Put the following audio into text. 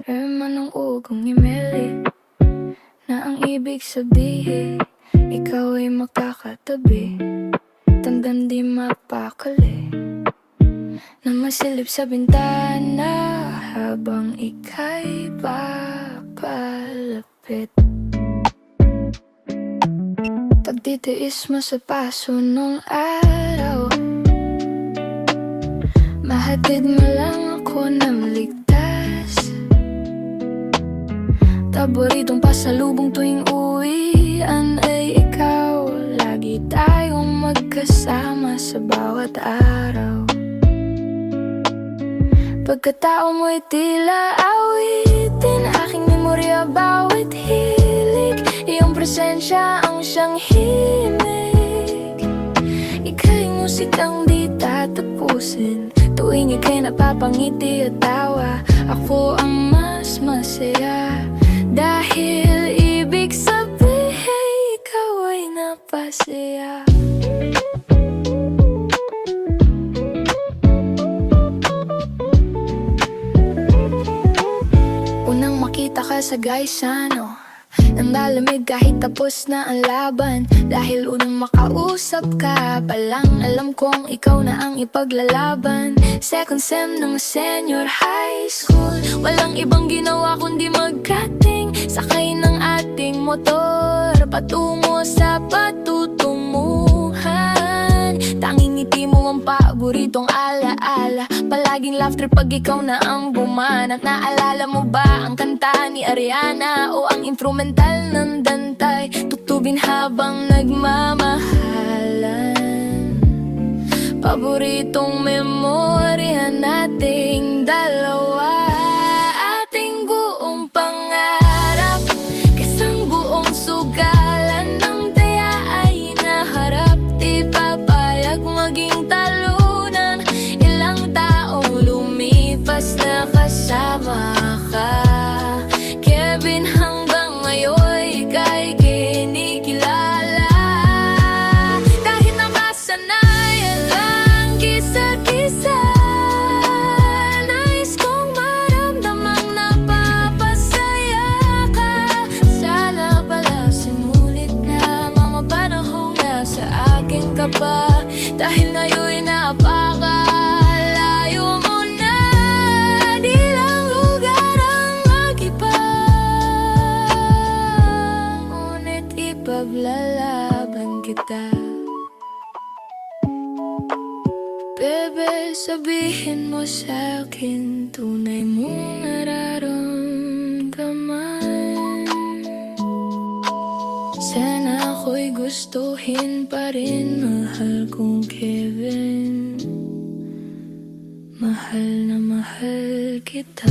Hermanong ugong imeli na ang ibig sabihin ikaw ay makakatabi. Tandang di mapakali na masilip sa bintana habang ika'y papalapit. Pagtitiis mo sa paso nung araw, mahatid mo lang ako ng ligtas. Paboritong pasalubong tuwing uwian ay ikaw. Lagi tayong magkasama sa bawat araw. Pagkatao mo'y tila awitin, aking memorya bawat hilig. Iyong presensya ang siyang himig. Ika'y musikang di tatapusin. Tuwing ika'y napapangiti at tawa, ako ang mas masaya. Dahil ibig sabihin ikaw ay napasaya. Unang makita ka sa Gaisano, nang malamig kahit tapos na ang laban. Dahil unang makausap ka palang alam kong ikaw na ang ipaglalaban. Second sem ng senior high school, walang ibang ginawa kundi magkating. Sakay ng ating motor patungo sa patutunguhan. Tanging ngiti mo ang paboritong alaala. Palaging laughter pag ikaw na ang bumanat. Naalala mo ba ang kanta ni Ariana o ang instrumental ng Dantay? Tutubin habang nagmamahalan. Paboritong memorya nating dalawa. Ating buong pangarap, kasang buong sugalan ng taya ay naharap. Di papayag maging talunan. Ilang taong lumipas na kasama ka, Kevin, hanggang ngayon ika'y kinikilala. Kahit na masanayan lang kisa-kisa, nais kong maramdamang napapasaya ka. Sana pala sinulit na mga panahong nasa akin ka pa. Dahil ngayon'y napakalayo mo na. Di lang lugar ang mag-iba, ngunit ipaglalaban kita. Bebe, sabihin mo sa'kin tunay mong nararamdaman. Sana ako'y gustuhin pa rin, mahal kong Kevin. Mahal na mahal kita.